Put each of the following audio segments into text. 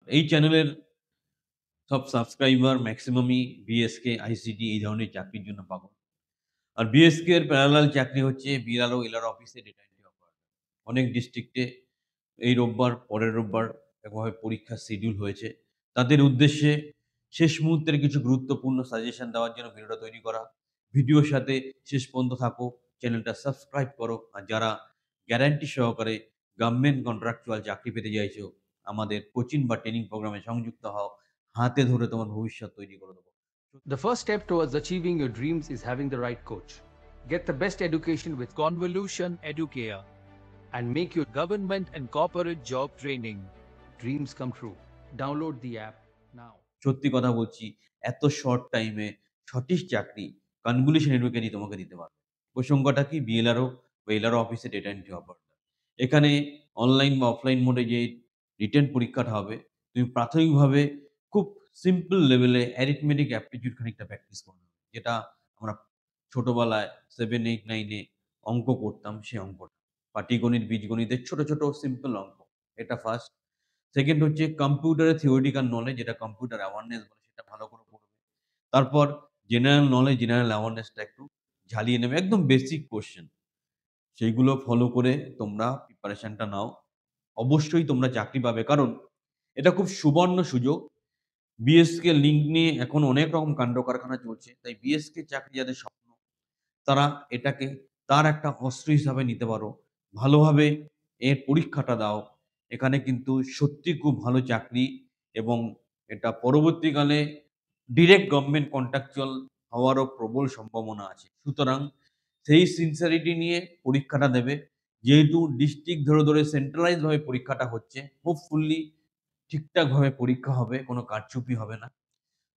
এই চ্যানেলের সব সাবস্ক্রাইবার ম্যাক্সিমামই বিএসকে, আইসিটি এই ধরনের চাকরির জন্য পাগল। আর বিএসকে এর প্যারালাল চাকরি হচ্ছে বিএলআরও, এলআরও অফিসে ডেটা এন্ট্রি অপারেটর। অনেক ডিস্ট্রিক্টে এই রোববার, পরের রোববার এভাবে পরীক্ষার শিডিউল হয়েছে। তাদের উদ্দেশ্যে শেষ মুহূর্তের কিছু গুরুত্বপূর্ণ সাজেশন দেওয়ার জন্য ভিডিওটা তৈরি করা। ভিডিওর সাথে শেষ পর্যন্ত থাকো, চ্যানেলটা সাবস্ক্রাইব করো। আর যারা গ্যারান্টি সহকারে গভর্নমেন্ট কন্ট্রাকচুয়াল চাকরি পেতে চাইছো, আমাদের কোচিং বা ট্রেনিং প্রোগ্রামে সংযুক্ত হও। হাতে ধরে তোমার ভবিষ্যৎ তৈরি করে দেবো। The first step towards achieving your dreams is having the right coach. Get the best education with Convolution Educare. and make your government and corporate job training dreams come true. Download the app now. সত্যি কথা বলছি, এত short টাইমে সঠিক চাকরি convolution এডুকেটই তোমাকে দিতে পারবে। প্রসঙ্গটা কি? বিএলআরও বা এলআরও অফিসে ডেটা এন্ট্রি অপারেটর। এখানে অনলাইন বা অফলাইন মোডে যে রিটেন পরীক্ষাটা হবে, তুমি প্রাথমিকভাবে খুব সিম্পল লেভেলে অ্যারিথমেটিক অ্যাপটিটিউড খানিকটা প্র্যাকটিস করবে। যেটা আমরা ছোটবেলায় 7, 8, 9 এ অঙ্ক করতাম, সেই অঙ্কটা। পাটিগণিত, বীজগণিতের ছোট, ছোট সিম্পল অঙ্ক। এটা ফার্স্ট। সেকেন্ড হচ্ছে কম্পিউটারের থিওরিটিক্যাল নলেজ, যেটা কম্পিউটার অ্যাওয়ারনেস বলে, সেটা ভালো করে পড়বে। তারপর জেনারেল নলেজ, জেনারেল অ্যাওয়ারনেসটা একটু ঝালিয়ে নেবে। একদম বেসিক কোয়েশ্চেন। সেইগুলো ফলো করে তোমরা প্রিপারেশনটা নাও। অবশ্যই তোমরা চাকরি পাবে। কারণ এটা খুব সুবর্ণ সুযোগ। বিএসকে লিঙ্ক নিয়ে এখন অনেক রকম কাণ্ড কারখানা চলছে। তাই বিএসকে চাকরি যাদের স্বপ্ন, তারা এটাকে তার একটা অস্ত্র হিসাবে নিতে পারো। ভালোভাবে এর পরীক্ষাটা দাও। এখানে কিন্তু সত্যি খুব ভালো চাকরি এবং এটা পরবর্তীকালে ডিরেক্ট গভর্নমেন্ট কন্ট্রাকচুয়াল হওয়ারও প্রবল সম্ভাবনা আছে। সুতরাং সেই সিনসিয়ারিটি নিয়ে পরীক্ষাটা দেবে। যেহেতু ডিস্ট্রিক্ট ধরে, ধরে সেন্ট্রালাইজড ভাবে পরীক্ষাটা হচ্ছে, হোপফুলি ঠিকঠাকভাবে পরীক্ষা হবে, কোনো কারচুপি হবে না।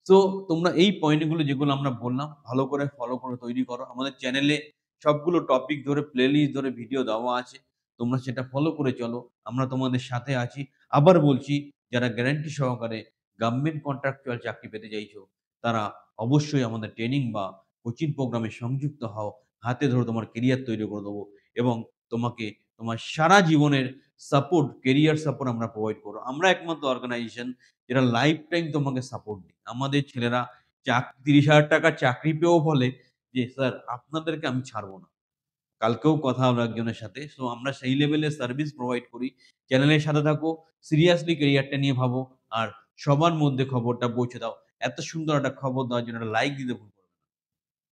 সো তোমরা এই পয়েন্টগুলো যেগুলো আমরা বললাম, ভালো করে ফলো করে তৈরি করো। আমাদের চ্যানেলে সবগুলো টপিক ধরে প্লেলিস্ট ধরে ভিডিও দেওয়া আছে। তোমরা সেটা ফলো করে চলো। আমরা তোমাদের সাথে আছি। আবার বলছি, যারা গ্যারান্টি সহকারে গভর্নমেন্ট কন্ট্রাকচুয়াল চাকরি পেতে চাইছো, তারা অবশ্যই আমাদের ট্রেনিং বা কোচিং প্রোগ্রামে সংযুক্ত হও। হাতে ধরে তোমার কেরিয়ার তৈরি করে দেবো এবং তোমাকে তোমার সারা জীবনের সাপোর্ট, কেরিয়ার সাপোর্ট আমরা প্রোভাইড করব। আমরা একমাত্র অর্গানাইজেশন যেটা লাইফ টাইম তোমাকে সাপোর্ট দিই। আমাদের ছেলেরা ৩০,০০০ টাকার চাকরি পেয়েও বলে যে, "স্যার আপনাদেরকে আমি ছাড়বো না।" কালকেও কথা হলো একজনের সাথে। সো আমরা সেই লেভেলের সার্ভিস প্রোভাইড করি। চ্যানেলের সাথে থাকো, সিরিয়াসলি ক্যারিয়ারটা নিয়ে ভাবো আর সবার মধ্যে খবরটা পৌঁছে দাও। এত সুন্দর একটা খবর দেওয়ার জন্য একটা লাইক দিতে ভুল